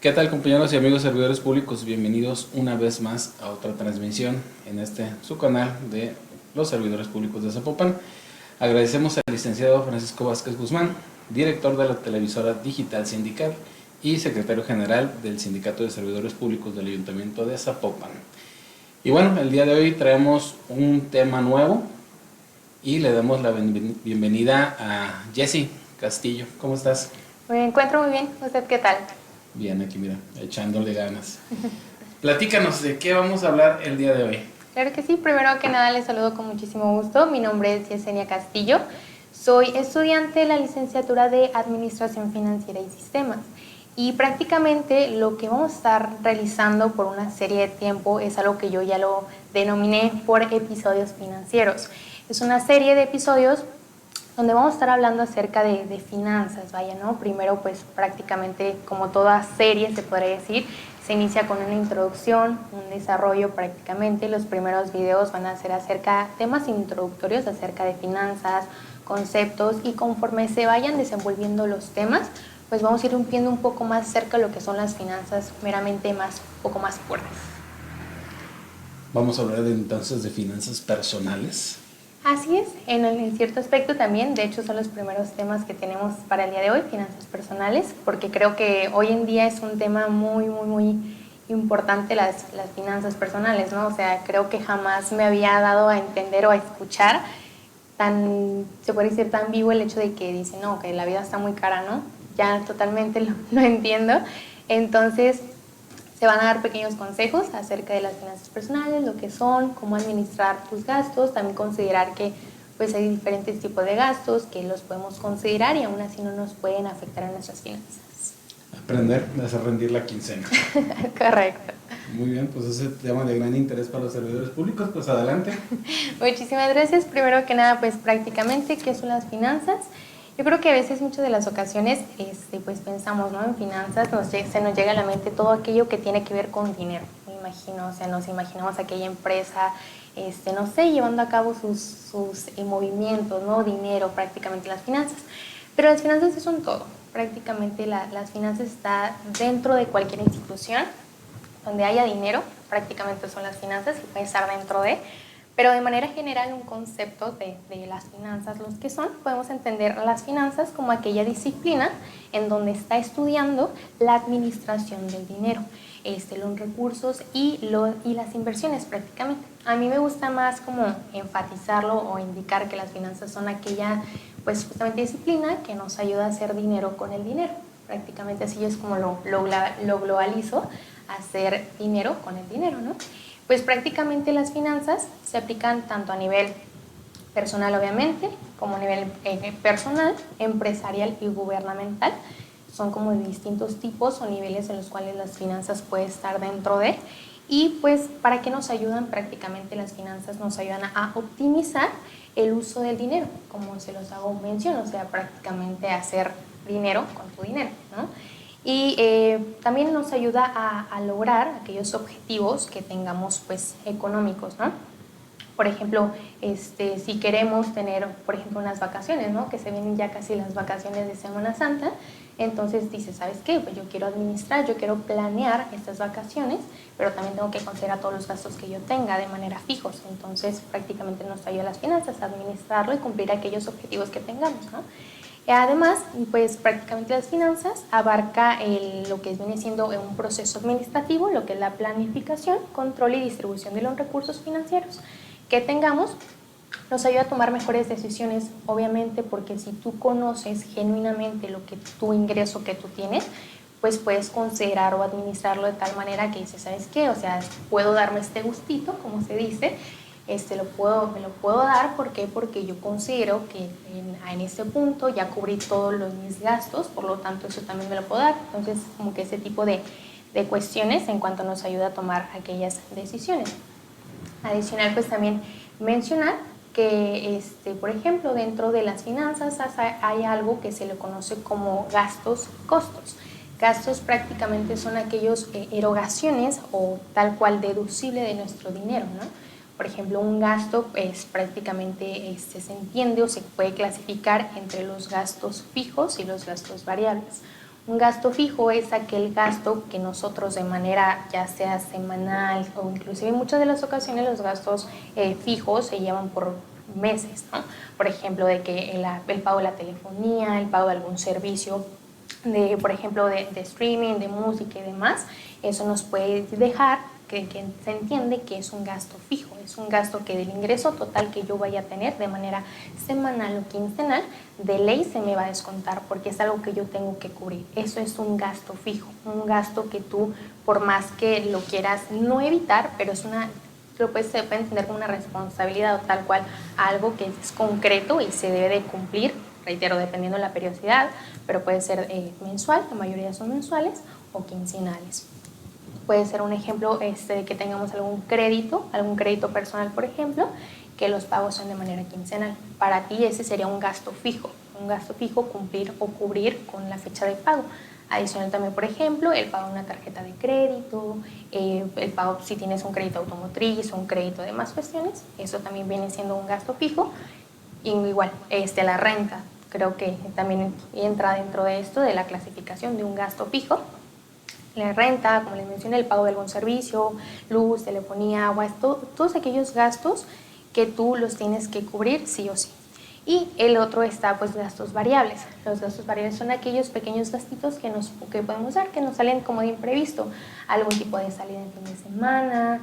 ¿Qué tal, compañeros y amigos servidores públicos? Bienvenidos una vez más a otra transmisión en su canal de los servidores públicos de Zapopan. Agradecemos al licenciado Francisco Vázquez Guzmán, director de la televisora digital sindical y secretario general del Sindicato de Servidores Públicos del Ayuntamiento de Zapopan. Y bueno, el día de hoy traemos un tema nuevo y le damos la bienvenida a Jessie Castillo. ¿Cómo estás? Me encuentro muy bien. ¿Usted qué tal? Bien, aquí mira, echándole ganas. Platícanos, ¿de qué vamos a hablar el día de hoy? Claro que sí. Primero que nada les saludo con muchísimo gusto. Mi nombre es Yesenia Castillo. Soy estudiante de la licenciatura de Administración Financiera y Sistemas. Y prácticamente lo que vamos a estar realizando por una serie de tiempo es algo que yo ya lo denominé por episodios financieros. Es una serie de episodios donde vamos a estar hablando acerca de finanzas, vaya, ¿no? Primero, pues prácticamente como toda serie se podría decir, se inicia con una introducción, un desarrollo prácticamente. Los primeros videos van a ser acerca de temas introductorios, acerca de finanzas, conceptos, y conforme se vayan desenvolviendo los temas, pues vamos a ir viendo un poco más cerca lo que son las finanzas meramente un poco más fuertes. Vamos a hablar entonces de finanzas personales. Así es, en cierto aspecto también, de hecho son los primeros temas que tenemos para el día de hoy, finanzas personales, porque creo que hoy en día es un tema muy importante las finanzas personales, ¿no? O sea, creo que jamás me había dado a entender o a escuchar se puede decir tan vivo el hecho de que dicen, no, que la vida está muy cara, ¿no? Ya totalmente lo entiendo. Entonces, se van a dar pequeños consejos acerca de las finanzas personales, lo que son, cómo administrar tus gastos, también considerar que pues hay diferentes tipos de gastos que los podemos considerar y aún así no nos pueden afectar en nuestras finanzas. Aprender a hacer rendir la quincena. Correcto. Muy bien, pues ese tema de gran interés para los servidores públicos, pues adelante. Muchísimas gracias. Primero que nada, pues prácticamente, ¿qué son las finanzas? Yo creo que a veces, muchas de las ocasiones, pues pensamos, ¿no? En finanzas, se nos llega a la mente todo aquello que tiene que ver con dinero. Me imagino, o sea, nos imaginamos aquella empresa, no sé, llevando a cabo sus movimientos, ¿no? Dinero, prácticamente las finanzas. Pero las finanzas son todo. Prácticamente las finanzas están dentro de cualquier institución donde haya dinero, prácticamente son las finanzas y puede estar dentro de. Pero de manera general, un concepto de las finanzas, los que son, podemos entender las finanzas como aquella disciplina en donde está estudiando la administración del dinero, los recursos y las inversiones prácticamente. A mí me gusta más como enfatizarlo o indicar que las finanzas son aquella, pues justamente disciplina que nos ayuda a hacer dinero con el dinero. Prácticamente así es como lo globalizo, hacer dinero con el dinero, ¿no? Pues prácticamente las finanzas se aplican tanto a nivel personal, obviamente, como a nivel personal, empresarial y gubernamental. Son como de distintos tipos o niveles en los cuales las finanzas pueden estar dentro de. Y pues, ¿para qué nos ayudan? Prácticamente las finanzas nos ayudan a optimizar el uso del dinero, como se los hago mención, o sea, prácticamente hacer dinero con tu dinero, ¿no? Y también nos ayuda a lograr aquellos objetivos que tengamos pues económicos, ¿no? Por ejemplo, si queremos tener, por ejemplo, unas vacaciones, ¿no? Que se vienen ya casi las vacaciones de Semana Santa, entonces dices, ¿sabes qué? Pues yo quiero administrar, yo quiero planear estas vacaciones, pero también tengo que considerar todos los gastos que yo tenga de manera fijos. Entonces, prácticamente nos ayuda a las finanzas a administrarlo y cumplir aquellos objetivos que tengamos, ¿no? Además, pues prácticamente las finanzas abarca lo que viene siendo un proceso administrativo, lo que es la planificación, control y distribución de los recursos financieros que tengamos. Nos ayuda a tomar mejores decisiones, obviamente, porque si tú conoces genuinamente lo que tu ingreso que tú tienes, pues puedes considerar o administrarlo de tal manera que dices, ¿sabes qué? O sea, puedo darme este gustito, como se dice, me lo puedo dar. ¿Por qué? Porque yo considero que en este punto ya cubrí todos mis gastos, por lo tanto eso también me lo puedo dar. Entonces, como que ese tipo de cuestiones en cuanto nos ayuda a tomar aquellas decisiones. Adicional, pues también mencionar que, por ejemplo, dentro de las finanzas hay algo que se le conoce como gastos y costos. Gastos prácticamente son aquellos erogaciones o tal cual deducible de nuestro dinero, ¿no? Por ejemplo, un gasto es prácticamente se entiende o se puede clasificar entre los gastos fijos y los gastos variables. Un gasto fijo es aquel gasto que nosotros de manera ya sea semanal o inclusive en muchas de las ocasiones los gastos fijos se llevan por meses, ¿no? Por ejemplo, de que el pago de la telefonía, el pago de algún servicio, por ejemplo, de streaming, de música y demás, eso nos puede dejar que se entiende que es un gasto fijo, es un gasto que del ingreso total que yo vaya a tener de manera semanal o quincenal, de ley se me va a descontar porque es algo que yo tengo que cubrir. Eso es un gasto fijo, un gasto que tú, por más que lo quieras no evitar, pero es se puede entender como una responsabilidad o tal cual, algo que es concreto y se debe de cumplir, reitero, dependiendo de la periodicidad, pero puede ser mensual, la mayoría son mensuales, o quincenales. Puede ser un ejemplo de que tengamos algún crédito personal, por ejemplo, que los pagos son de manera quincenal. Para ti ese sería un gasto fijo cumplir o cubrir con la fecha de pago. Adicional también, por ejemplo, el pago de una tarjeta de crédito, el pago si tienes un crédito automotriz o un crédito de más cuestiones, eso también viene siendo un gasto fijo. Y igual, la renta, creo que también entra dentro de esto, de la clasificación de un gasto fijo. La renta, como les mencioné, el pago de algún servicio, luz, telefonía, agua, todos aquellos gastos que tú los tienes que cubrir sí o sí. Y el otro está pues gastos variables. Los gastos variables son aquellos pequeños gastitos que podemos dar, que nos salen como de imprevisto. Algún tipo de salida en fin de semana,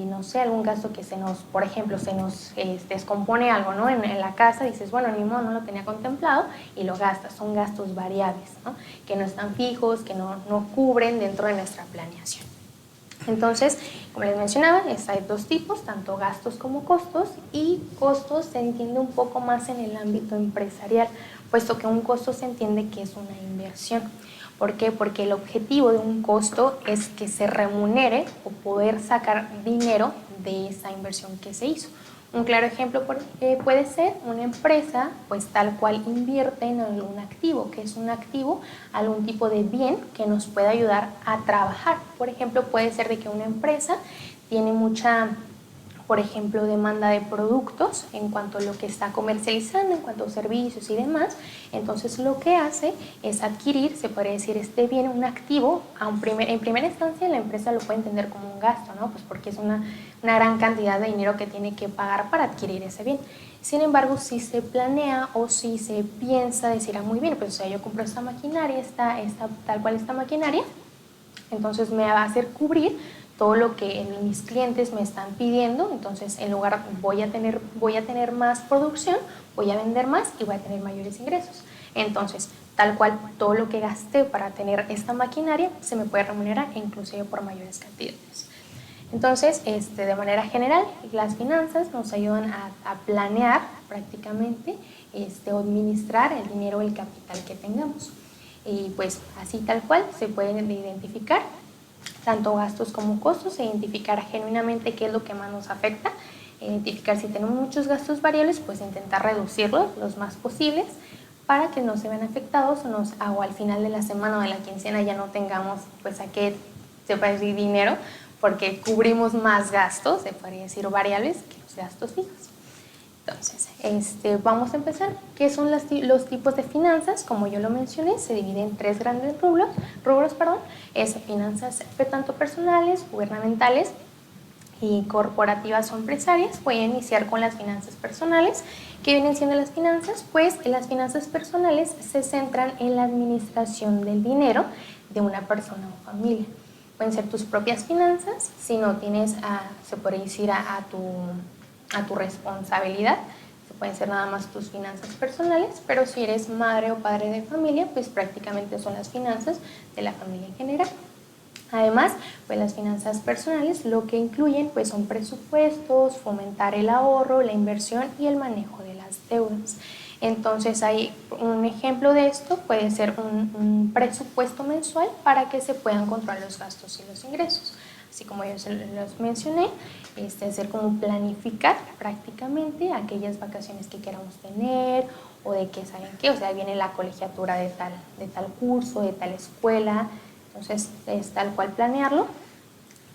no sé, algún gasto que por ejemplo, se nos descompone algo, ¿no? En la casa dices, bueno, ni modo, no lo tenía contemplado y lo gastas. Son gastos variables, ¿no? Que no están fijos, que no cubren dentro de nuestra planeación. Entonces, como les mencionaba, hay dos tipos, tanto gastos como costos, y costos se entiende un poco más en el ámbito empresarial, puesto que un costo se entiende que es una inversión. ¿Por qué? Porque el objetivo de un costo es que se remunere o poder sacar dinero de esa inversión que se hizo. Un claro ejemplo puede ser una empresa, pues tal cual invierte en algún activo, que es un activo, algún tipo de bien que nos puede ayudar a trabajar. Por ejemplo, puede ser de que una empresa tiene mucha, por ejemplo, demanda de productos en cuanto a lo que está comercializando, en cuanto a servicios y demás. Entonces lo que hace es adquirir, se podría decir, este bien, un activo. En primera instancia la empresa lo puede entender como un gasto, ¿no? Pues porque es una gran cantidad de dinero que tiene que pagar para adquirir ese bien. Sin embargo, si se planea o si se piensa decir, muy bien, pues o sea, yo compro esta maquinaria, tal cual esta maquinaria, entonces me va a hacer cubrir todo lo que mis clientes me están pidiendo. Entonces en lugar voy a tener más producción, voy a vender más y voy a tener mayores ingresos. Entonces tal cual todo lo que gasté para tener esta maquinaria se me puede remunerar inclusive por mayores cantidades. Entonces, de manera general, las finanzas nos ayudan a planear prácticamente o administrar el dinero, el capital que tengamos. Y pues así tal cual se pueden identificar tanto gastos como costos, identificar genuinamente qué es lo que más nos afecta, identificar si tenemos muchos gastos variables, pues intentar reducirlos los más posibles para que no se vean afectados o al final de la semana o de la quincena ya no tengamos pues a qué se puede decir dinero, porque cubrimos más gastos, se podría decir variables, que los gastos fijos. Entonces, vamos a empezar. ¿Qué son los tipos de finanzas? Como yo lo mencioné, se dividen en tres grandes rubros, es finanzas tanto personales, gubernamentales y corporativas o empresarias. Voy a iniciar con las finanzas personales. ¿Qué vienen siendo las finanzas? Pues las finanzas personales se centran en la administración del dinero de una persona o familia. Pueden ser tus propias finanzas, si no tienes, se puede decir, a tu responsabilidad, se pueden ser nada más tus finanzas personales, pero si eres madre o padre de familia, pues prácticamente son las finanzas de la familia en general. Además, pues las finanzas personales lo que incluyen pues son presupuestos, fomentar el ahorro, la inversión y el manejo de las deudas. Entonces, hay un ejemplo de esto, puede ser un presupuesto mensual para que se puedan controlar los gastos y los ingresos. Así como yo los mencioné, hacer como planificar prácticamente aquellas vacaciones que queramos tener, o de que, ¿saben qué? O sea, viene la colegiatura de tal curso, de tal escuela. Entonces es tal cual planearlo.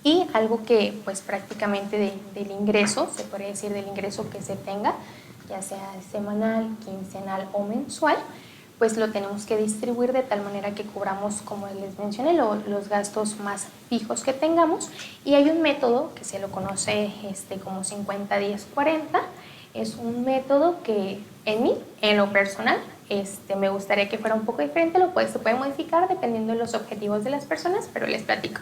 Y algo que pues prácticamente del ingreso, se podría decir del ingreso que se tenga, ya sea semanal, quincenal o mensual, pues lo tenemos que distribuir de tal manera que cubramos, como les mencioné, los gastos más fijos que tengamos. Y hay un método que se lo conoce como 50-10-40. Es un método que en lo personal, me gustaría que fuera un poco diferente. Se puede modificar dependiendo de los objetivos de las personas, pero les platico.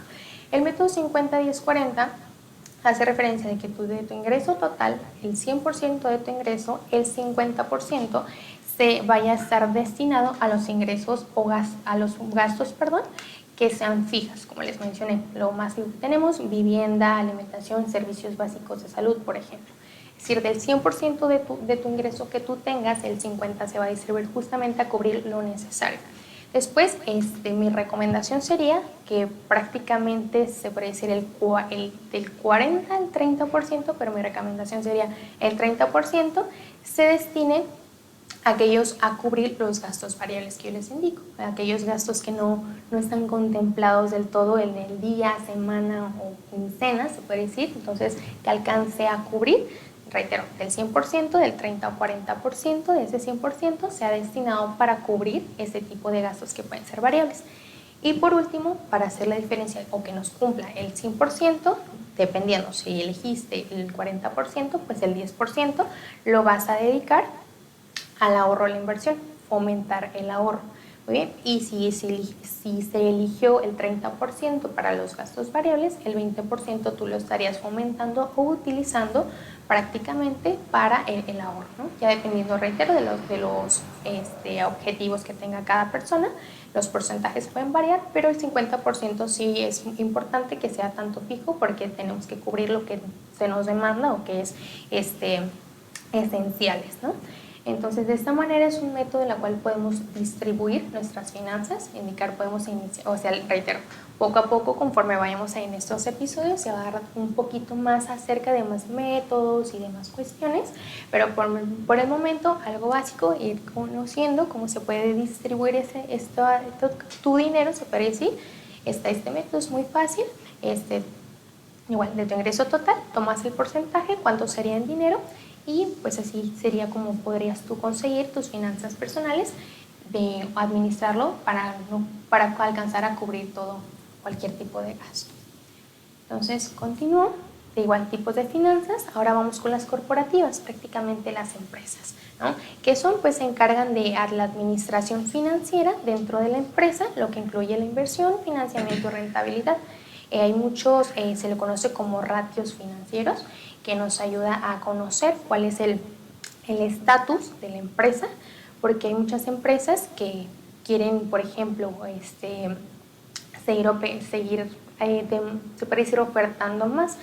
El método 50-10-40 hace referencia de que tú, de tu ingreso total, el 100% de tu ingreso, el 50% se vaya a estar destinado a los ingresos a los gastos, que sean fijas, como les mencioné. Lo más que tenemos: vivienda, alimentación, servicios básicos de salud, por ejemplo. Es decir, del 100% de tu ingreso que tú tengas, el 50% se va a distribuir justamente a cubrir lo necesario. Después, mi recomendación sería que prácticamente se puede decir del 40 al 30%, pero mi recomendación sería el 30% se destine a cubrir los gastos variables que yo les indico, aquellos gastos que no están contemplados del todo en el día, semana o quincena, se puede decir. Entonces, que alcance a cubrir, reitero, del 100%, del 30 o 40% de ese 100% se ha destinado para cubrir ese tipo de gastos que pueden ser variables. Y por último, para hacer la diferencia o que nos cumpla el 100%, dependiendo si elegiste el 40%, pues el 10% lo vas a dedicar al ahorro o la inversión, fomentar el ahorro. Muy bien, y si se eligió el 30% para los gastos variables, el 20% tú lo estarías fomentando o utilizando prácticamente para el ahorro, ¿no? Ya dependiendo, reitero, de los objetivos que tenga cada persona. Los porcentajes pueden variar, pero el 50% sí es importante que sea tanto fijo, porque tenemos que cubrir lo que se nos demanda o que es esenciales, ¿no? Entonces, de esta manera es un método en el cual podemos distribuir nuestras finanzas, podemos iniciar, reitero, poco a poco, conforme vayamos en estos episodios, se va a dar un poquito más acerca de más métodos y demás cuestiones, pero por el momento, algo básico, ir conociendo cómo se puede distribuir tu dinero, se puede decir. Este método es muy fácil. Igual, de tu ingreso total, tomas el porcentaje, cuánto sería en dinero, y pues así sería como podrías tú conseguir tus finanzas personales, de administrarlo para alcanzar a cubrir cualquier tipo de gasto. Entonces, continúo. De igual, tipos de finanzas. Ahora vamos con las corporativas, prácticamente las empresas, ¿no? Que son, pues se encargan de la administración financiera dentro de la empresa, lo que incluye la inversión, financiamiento y rentabilidad. Hay muchos, se le conoce como ratios financieros, que nos ayuda a conocer cuál es el estatus de la empresa, porque hay muchas empresas que quieren, por ejemplo, seguir se puede decir ofertando más.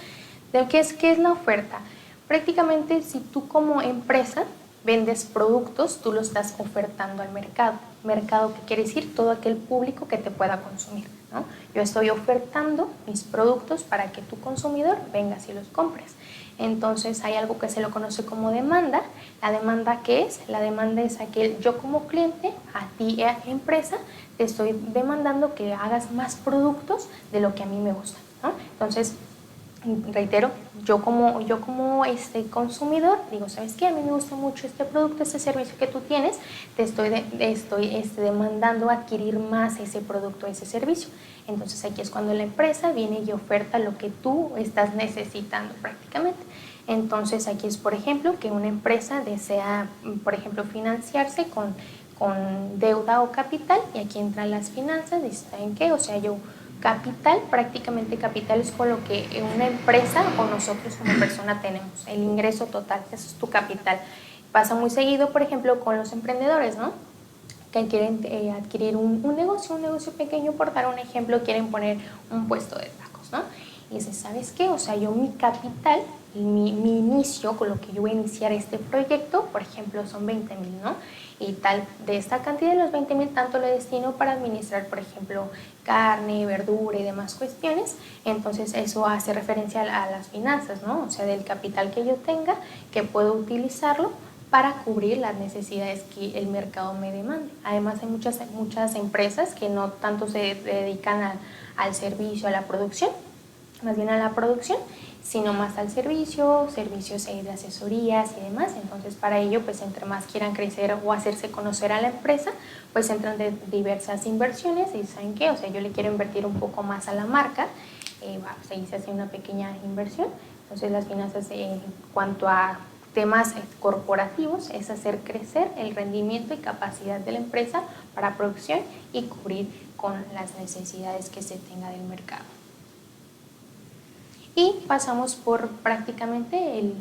¿Qué es la oferta? Prácticamente, si tú como empresa vendes productos, tú lo estás ofertando al mercado. Mercado, ¿qué quiere decir? Todo aquel público que te pueda consumir, ¿no? Yo estoy ofertando mis productos para que tu consumidor vengas y los compres. Entonces hay algo que se lo conoce como demanda. ¿La demanda qué es? La demanda es yo como cliente, a ti empresa, te estoy demandando que hagas más productos de lo que a mí me gusta, ¿no? Entonces, reitero, yo como consumidor digo, ¿sabes qué? A mí me gusta mucho este producto, este servicio que tú tienes, te estoy demandando adquirir más ese producto, ese servicio. Entonces aquí es cuando la empresa viene y oferta lo que tú estás necesitando prácticamente. Entonces aquí es, por ejemplo, que una empresa desea, por ejemplo, financiarse con deuda o capital, y aquí entran las finanzas. ¿Saben qué? O sea, capital, prácticamente capital es con lo que una empresa o nosotros como persona tenemos, el ingreso total, eso es tu capital. Pasa muy seguido, por ejemplo, con los emprendedores, ¿no? Que quieren adquirir un negocio pequeño, por dar un ejemplo, quieren poner un puesto de tacos, ¿no? Y dices, ¿sabes qué? O sea, yo mi capital, mi inicio, con lo que yo voy a iniciar este proyecto, por ejemplo, son 20,000, ¿no? Y tal, de esta cantidad de los 20,000, tanto le destino para administrar, por ejemplo, carne, verdura y demás cuestiones. Entonces eso hace referencia a las finanzas, ¿no? O sea, del capital que yo tenga, que puedo utilizarlo para cubrir las necesidades que el mercado me demande. Además, hay muchas empresas que no tanto se dedican al servicio, a la producción, más bien a la producción, sino más al servicio, servicios de asesorías y demás. Entonces, para ello, pues entre más quieran crecer o hacerse conocer a la empresa, pues entran de diversas inversiones y ¿saben qué? O sea, yo le quiero invertir un poco más a la marca, pues ahí se hace una pequeña inversión. Entonces, las finanzas en cuanto a temas corporativos es hacer crecer el rendimiento y capacidad de la empresa para producción y cubrir con las necesidades que se tenga del mercado. Y pasamos por prácticamente el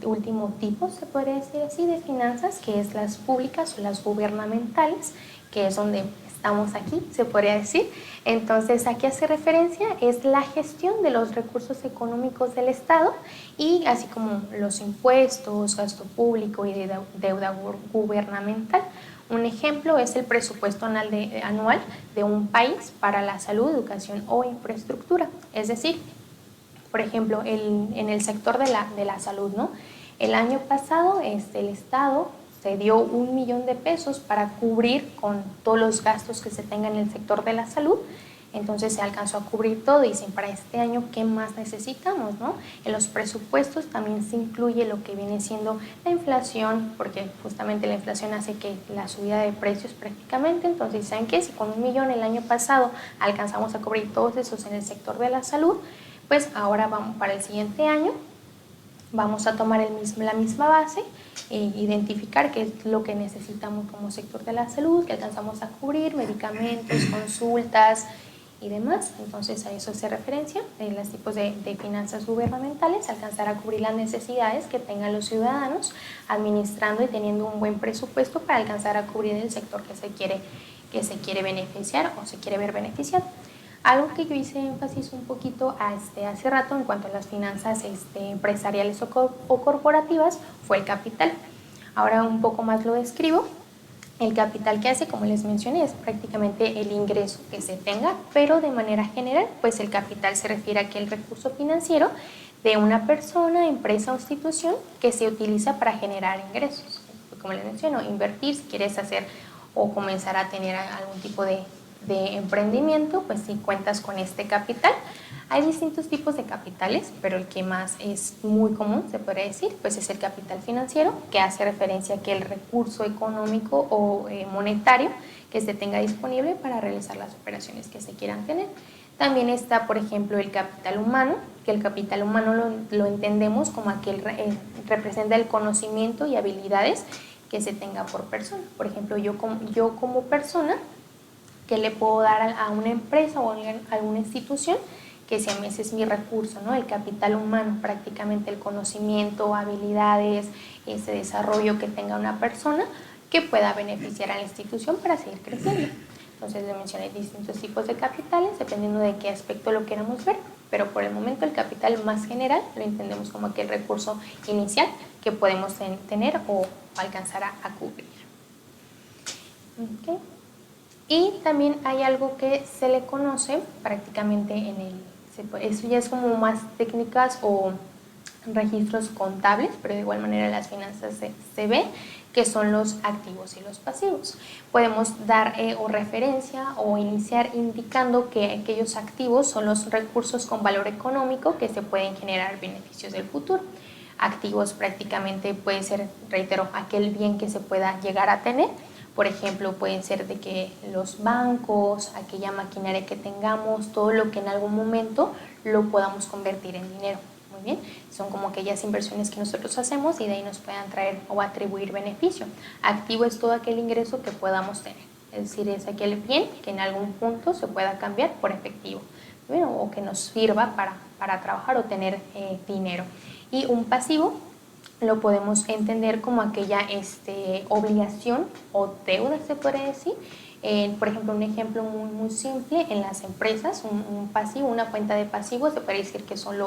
último tipo, se podría decir así, de finanzas, que es las públicas o las gubernamentales, que es donde estamos aquí, se podría decir. Entonces, aquí hace referencia es la gestión de los recursos económicos del Estado y así como los impuestos, gasto público y deuda gubernamental. Un ejemplo es el presupuesto anual de un país para la salud, educación o infraestructura. Es decir, por ejemplo, en el sector de la salud, ¿no? El año pasado el Estado se dio 1 millón de pesos para cubrir con todos los gastos que se tengan en el sector de la salud. Entonces se alcanzó a cubrir todo y dicen, para este año, ¿qué más necesitamos, no? En los presupuestos también se incluye lo que viene siendo la inflación, porque justamente la inflación hace que la subida de precios prácticamente. Entonces, ¿saben qué? Si con 1 millón el año pasado alcanzamos a cubrir todos esos en el sector de la salud, pues ahora vamos para el siguiente año, vamos a tomar la misma base, identificar qué es lo que necesitamos como sector de la salud, que alcanzamos a cubrir, medicamentos, consultas y demás. Entonces a eso hace referencia en los tipos de finanzas gubernamentales, alcanzar a cubrir las necesidades que tengan los ciudadanos, administrando y teniendo un buen presupuesto para alcanzar a cubrir el sector que se quiere beneficiar o se quiere ver beneficiado. Algo que yo hice énfasis un poquito hace rato en cuanto a las finanzas empresariales o corporativas fue el capital. Ahora un poco más lo describo. El capital que hace, como les mencioné, es prácticamente el ingreso que se tenga, pero de manera general, pues el capital se refiere a aquel recurso financiero de una persona, empresa o institución que se utiliza para generar ingresos. Como les menciono, invertir, si quieres hacer o comenzar a tener algún tipo de emprendimiento, pues si cuentas con este capital. Hay distintos tipos de capitales, pero el que más es muy común, se podría decir, pues es el capital financiero, que hace referencia a que el recurso económico o monetario que se tenga disponible para realizar las operaciones que se quieran tener. También está, por ejemplo, el capital humano, que el capital humano lo entendemos como aquel representa el conocimiento y habilidades que se tenga por persona. Por ejemplo, yo como persona, que le puedo dar a una empresa o a alguna institución, que si a mí ese es mi recurso, ¿no? El capital humano, prácticamente el conocimiento, habilidades, ese desarrollo que tenga una persona que pueda beneficiar a la institución para seguir creciendo. Entonces le mencioné distintos tipos de capitales, dependiendo de qué aspecto lo queramos ver, pero por el momento el capital más general lo entendemos como aquel recurso inicial que podemos tener o alcanzar a cubrir. Okay. Y también hay algo que se le conoce prácticamente eso ya es como más técnicas o registros contables, pero de igual manera las finanzas se ve, que son los activos y los pasivos. Podemos dar o referencia o iniciar indicando que aquellos activos son los recursos con valor económico que se pueden generar beneficios del futuro. Activos prácticamente puede ser, reitero, aquel bien que se pueda llegar a tener. Por ejemplo, pueden ser de que los bancos, aquella maquinaria que tengamos, todo lo que en algún momento lo podamos convertir en dinero. Muy bien, son como aquellas inversiones que nosotros hacemos y de ahí nos puedan traer o atribuir beneficio. Activo es todo aquel ingreso que podamos tener, es decir, es aquel bien que en algún punto se pueda cambiar por efectivo, bueno, o que nos sirva para trabajar o tener dinero. Y un pasivo lo podemos entender como aquella obligación o deuda, se podría decir. Por ejemplo, un ejemplo muy simple, en las empresas, un pasivo, una cuenta de pasivos, se puede decir que son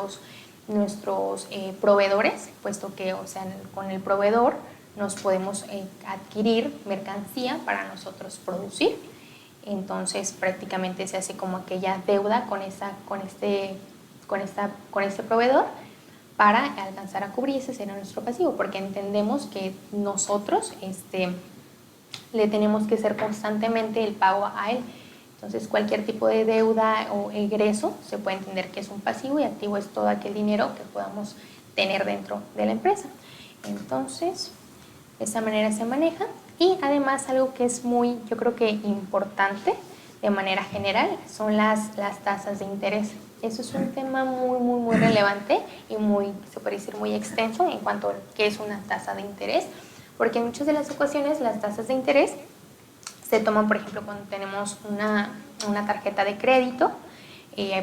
nuestros proveedores, puesto que, o sea, con el proveedor nos podemos adquirir mercancía para nosotros producir. Entonces, prácticamente se hace como aquella deuda con este proveedor, para alcanzar a cubrir ese será nuestro pasivo, porque entendemos que nosotros le tenemos que hacer constantemente el pago a él. Entonces, cualquier tipo de deuda o egreso se puede entender que es un pasivo y activo es todo aquel dinero que podamos tener dentro de la empresa. Entonces, de esa manera se maneja. Y además algo que es muy, yo creo que importante de manera general, son las tasas de interés. Eso es un tema muy relevante y se puede decir muy extenso en cuanto a qué es una tasa de interés, porque en muchas de las ocasiones las tasas de interés se toman, por ejemplo, cuando tenemos una tarjeta de crédito,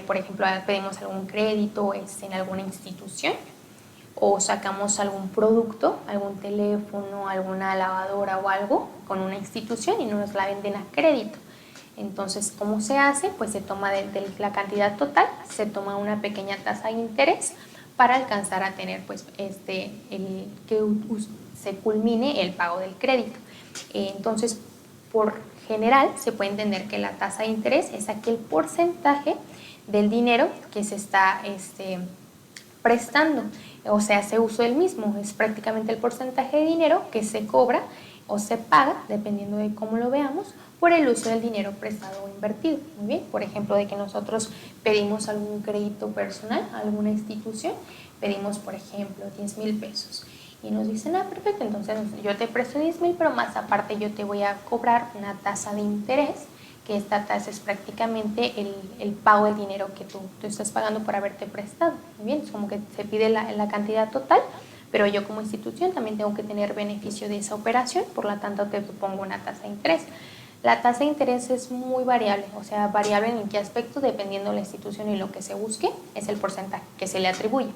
por ejemplo, pedimos algún crédito en alguna institución, o sacamos algún producto, algún teléfono, alguna lavadora o algo con una institución y nos la venden a crédito. Entonces, ¿cómo se hace? Pues se toma de la cantidad total, se toma una pequeña tasa de interés para alcanzar a tener pues que se culmine el pago del crédito. Entonces, por general se puede entender que la tasa de interés es aquel porcentaje del dinero que se está prestando, o sea, hace uso del mismo, es prácticamente el porcentaje de dinero que se cobra o se paga, dependiendo de cómo lo veamos, por el uso del dinero prestado o invertido. Muy bien, por ejemplo, de que nosotros pedimos algún crédito personal a alguna institución, pedimos, por ejemplo, 10,000 pesos. Y nos dicen, perfecto, entonces yo te presto 10,000, pero más aparte yo te voy a cobrar una tasa de interés, que esta tasa es prácticamente el pago del dinero que tú estás pagando por haberte prestado. Muy bien, es como que se pide la cantidad total, pero yo como institución también tengo que tener beneficio de esa operación, por lo tanto te pongo una tasa de interés. La tasa de interés es muy variable, o sea, variable en qué aspecto, dependiendo de la institución y lo que se busque, es el porcentaje que se le atribuye.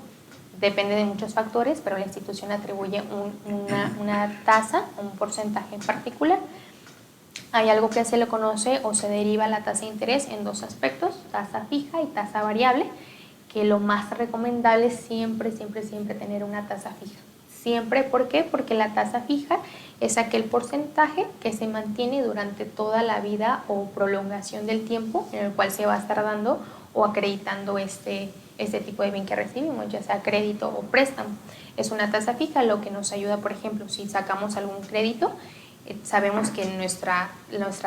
Depende de muchos factores, pero la institución atribuye una tasa, un porcentaje en particular. Hay algo que se le conoce o se deriva la tasa de interés en dos aspectos, tasa fija y tasa variable, que lo más recomendable es siempre tener una tasa fija. Siempre, ¿por qué? Porque la tasa fija es aquel porcentaje que se mantiene durante toda la vida o prolongación del tiempo en el cual se va a estar dando o acreditando este tipo de bien que recibimos, ya sea crédito o préstamo. Es una tasa fija, lo que nos ayuda, por ejemplo, si sacamos algún crédito, sabemos que nuestra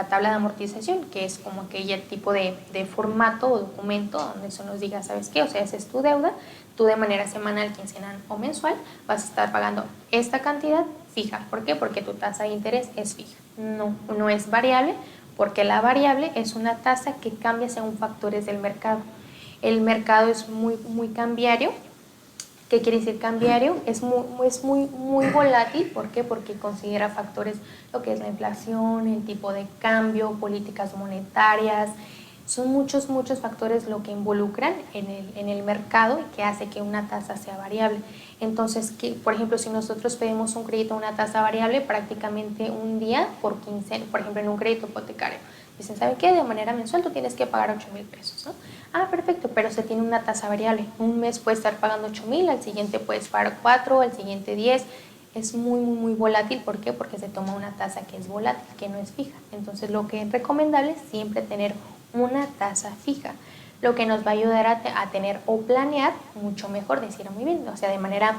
tabla de amortización, que es como aquel tipo de formato o documento donde eso nos diga, ¿sabes qué? O sea, esa es tu deuda, tú de manera semanal, quincenal o mensual vas a estar pagando esta cantidad fija. ¿Por qué? Porque tu tasa de interés es fija, no es variable, porque la variable es una tasa que cambia según factores del mercado. El mercado es muy cambiario. ¿Qué quiere decir cambiario? Es muy volátil. ¿Por qué? Porque considera factores, lo que es la inflación, el tipo de cambio, políticas monetarias. Son muchos factores lo que involucran en el mercado y que hace que una tasa sea variable. Entonces, por ejemplo, si nosotros pedimos un crédito a una tasa variable, prácticamente un día por quincena, por ejemplo, en un crédito hipotecario, dicen, ¿sabe qué? De manera mensual tú tienes que pagar 8,000 pesos, ¿no? Perfecto, pero se tiene una tasa variable. Un mes puedes estar pagando 8,000, al siguiente puedes pagar 4, al siguiente 10. Es muy volátil. ¿Por qué? Porque se toma una tasa que es volátil, que no es fija. Entonces, lo que es recomendable es siempre tener una tasa fija, lo que nos va a ayudar a tener o planear mucho mejor, decir, muy bien, o sea, de manera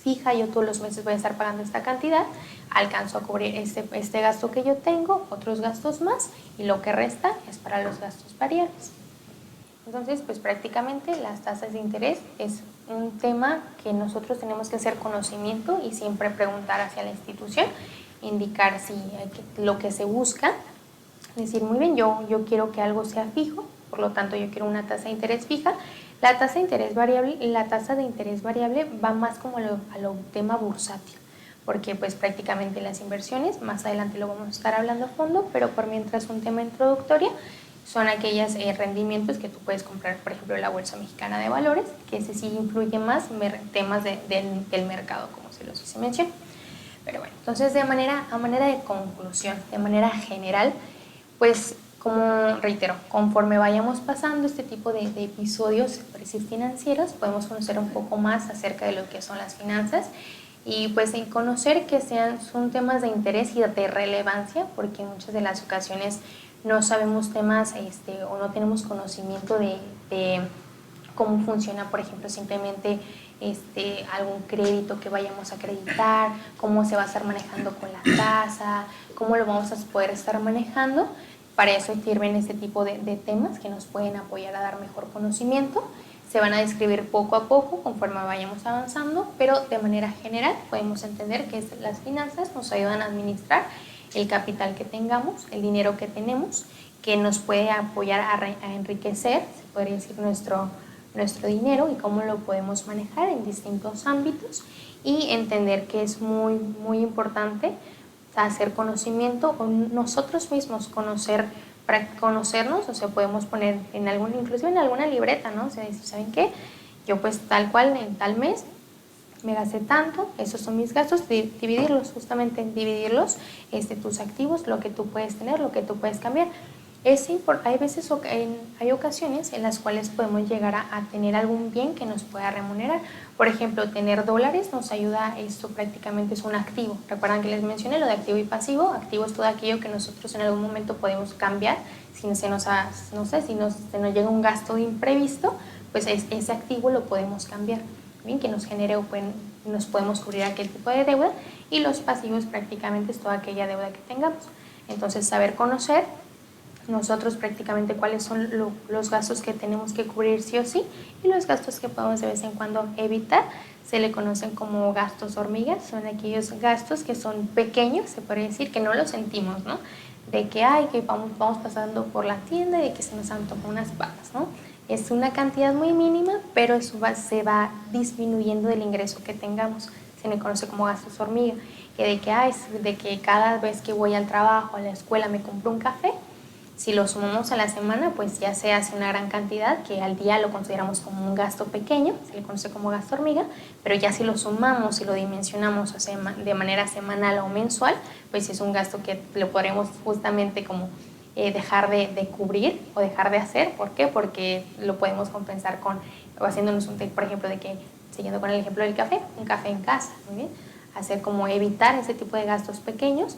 fija, yo todos los meses voy a estar pagando esta cantidad, alcanzo a cubrir este gasto que yo tengo, otros gastos más, y lo que resta es para los gastos variables. Entonces, pues prácticamente las tasas de interés es un tema que nosotros tenemos que hacer conocimiento y siempre preguntar hacia la institución, indicar si lo que se busca, decir, muy bien, yo quiero que algo sea fijo, por lo tanto yo quiero una tasa de interés fija. La tasa de interés variable va más como a lo tema bursátil, porque pues prácticamente las inversiones, más adelante lo vamos a estar hablando a fondo, pero por mientras un tema introductorio, son aquellos rendimientos que tú puedes comprar, por ejemplo, en la Bolsa Mexicana de Valores, que ese sí influye más temas del mercado, como se los hice mención. Pero bueno, entonces a manera de conclusión, de manera general, pues como reitero, conforme vayamos pasando este tipo de episodios financieros, podemos conocer un poco más acerca de lo que son las finanzas y pues en conocer que son temas de interés y de relevancia, porque en muchas de las ocasiones no sabemos temas o no tenemos conocimiento de cómo funciona, por ejemplo, simplemente algún crédito que vayamos a acreditar, cómo se va a estar manejando con la tasa, cómo lo vamos a poder estar manejando. Para eso sirven este tipo de temas que nos pueden apoyar a dar mejor conocimiento. Se van a describir poco a poco conforme vayamos avanzando, pero de manera general podemos entender que las finanzas nos ayudan a administrar el capital que tengamos, el dinero que tenemos, que nos puede apoyar a enriquecer, se podría decir, nuestro dinero y cómo lo podemos manejar en distintos ámbitos, y entender que es muy, muy importante hacer conocimiento o nosotros mismos para conocernos. O sea, podemos poner inclusive en alguna libreta, ¿no? O sea, decir, ¿saben qué? Yo pues tal cual en tal mes me gasté tanto, esos son mis gastos, dividirlos, justamente dividirlos, tus activos, lo que tú puedes tener, lo que tú puedes cambiar. Hay ocasiones en las cuales podemos llegar a tener algún bien que nos pueda remunerar. Por ejemplo, tener dólares nos ayuda, esto prácticamente es un activo. Recuerdan que les mencioné lo de activo y pasivo. Activo es todo aquello que nosotros en algún momento podemos cambiar. Si se nos llega un gasto de imprevisto, pues ese activo lo podemos cambiar, ¿bien? Que nos genere o nos podemos cubrir aquel tipo de deuda. Y los pasivos prácticamente es toda aquella deuda que tengamos. Entonces, saber conocer nosotros prácticamente cuáles son los gastos que tenemos que cubrir sí o sí, y los gastos que podemos de vez en cuando evitar. Se le conocen como gastos hormigas, son aquellos gastos que son pequeños, se puede decir, que no los sentimos, ¿no? De que vamos pasando por la tienda y de que se nos antojan unas papas, ¿no? Es una cantidad muy mínima, pero eso se va disminuyendo del ingreso que tengamos. Se le conoce como gastos hormiga, de que cada vez que voy al trabajo, a la escuela, me compro un café. Si lo sumamos a la semana, pues ya se hace una gran cantidad, que al día lo consideramos como un gasto pequeño, se le conoce como gasto hormiga, pero ya si lo sumamos y lo dimensionamos, o sea, de manera semanal o mensual, pues es un gasto que lo podremos justamente como dejar de cubrir o dejar de hacer. ¿Por qué? Porque lo podemos compensar haciéndonos por ejemplo, siguiendo con el ejemplo del café, un café en casa, ¿muy bien? Hacer como evitar ese tipo de gastos pequeños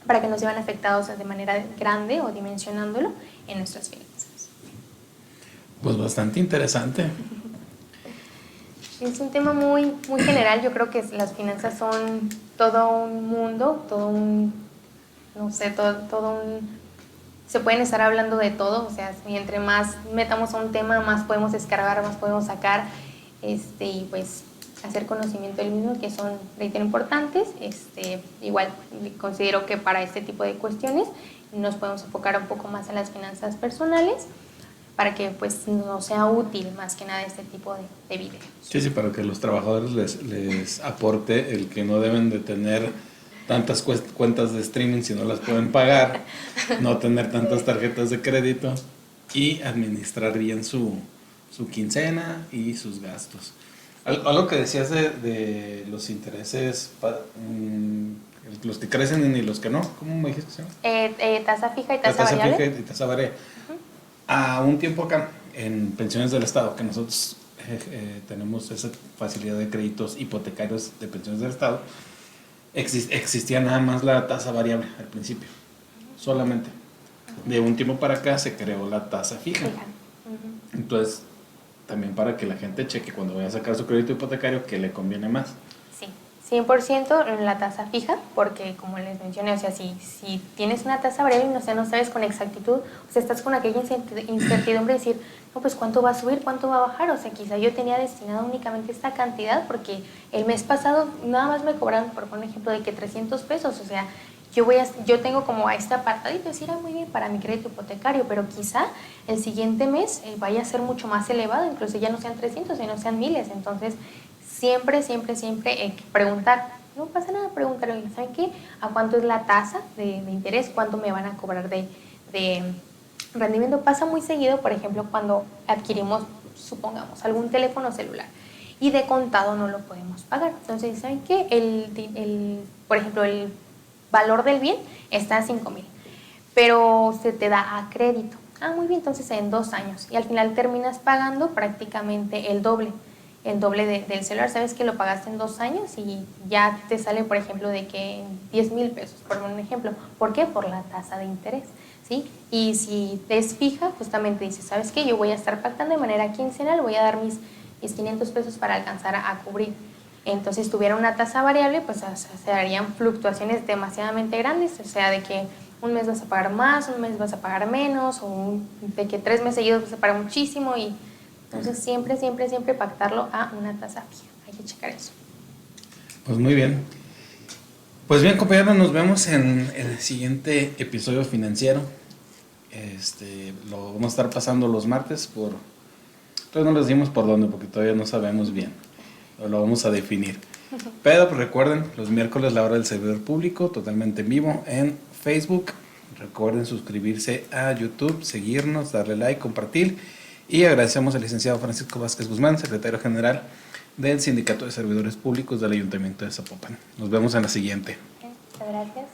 para que no se vean afectados de manera grande o dimensionándolo en nuestras finanzas. Pues bastante interesante. Es un tema muy, muy general. Yo creo que las finanzas son todo un mundo, se pueden estar hablando de todo. O sea, entre más metamos a un tema, más podemos descargar, más podemos sacar, y pues hacer conocimiento del mismo, que son importantes. Igual considero que para este tipo de cuestiones nos podemos enfocar un poco más en las finanzas personales, para que pues nos sea útil más que nada este tipo de videos. Sí, para que los trabajadores les aporte el que no deben de tener tantas cuentas de streaming si no las pueden pagar, no tener tantas tarjetas de crédito y administrar bien su quincena y sus gastos. Algo que decías de los intereses, los que crecen y los que no, ¿cómo me dijiste que se llama? Tasa fija y tasa variable. Tasa fija y tasa variable. A un tiempo acá, en pensiones del Estado, que nosotros tenemos esa facilidad de créditos hipotecarios de pensiones del Estado, existía nada más la tasa variable al principio, solamente. De un tiempo para acá se creó la tasa fija. Entonces, también para que la gente cheque cuando vaya a sacar su crédito hipotecario que le conviene más. Sí, 100% en la tasa fija, porque como les mencioné, o sea, si tienes una tasa variable y no sabes con exactitud, o sea, estás con aquella incertidumbre de decir, no, pues cuánto va a subir, cuánto va a bajar. O sea, quizá yo tenía destinado únicamente esta cantidad porque el mes pasado nada más me cobraron, por un ejemplo, de que 300 pesos, o sea, yo tengo como a este apartadito, decir, muy bien para mi crédito hipotecario, pero quizá el siguiente mes vaya a ser mucho más elevado, incluso ya no sean 300, sino sean miles. Entonces, siempre preguntar, no pasa nada, preguntar, ¿saben qué? ¿A cuánto es la tasa de interés? ¿Cuánto me van a cobrar de rendimiento? Pasa muy seguido, por ejemplo, cuando adquirimos, supongamos, algún teléfono celular y de contado no lo podemos pagar. Entonces, ¿saben qué? Por ejemplo, el valor del bien está a 5,000, pero se te da a crédito. Muy bien, entonces en 2 años. Y al final terminas pagando prácticamente el doble del celular. Sabes que lo pagaste en 2 años y ya te sale, por ejemplo, de que 10,000 pesos, por un ejemplo. ¿Por qué? Por la tasa de interés, ¿sí? Y si es fija, justamente dices, ¿sabes qué? Yo voy a estar pactando de manera quincenal, voy a dar mis 500 pesos para alcanzar a cubrir. Entonces, si tuviera una tasa variable, pues se harían fluctuaciones demasiadamente grandes, o sea, de que un mes vas a pagar más, un mes vas a pagar menos, de que 3 meses seguidos vas a pagar muchísimo. Y entonces siempre pactarlo a una tasa fija. Hay que checar eso. Pues muy bien. Pues bien, compañeros, nos vemos en el siguiente episodio financiero. Lo vamos a estar pasando los martes Entonces no les dimos por dónde porque todavía no sabemos bien. Lo vamos a definir. Pero pues recuerden, los miércoles la hora del servidor público, totalmente en vivo en Facebook. Recuerden suscribirse a YouTube, seguirnos, darle like, compartir. Y agradecemos al licenciado Francisco Vázquez Guzmán, secretario general del Sindicato de Servidores Públicos del Ayuntamiento de Zapopan. Nos vemos en la siguiente. Muchas gracias.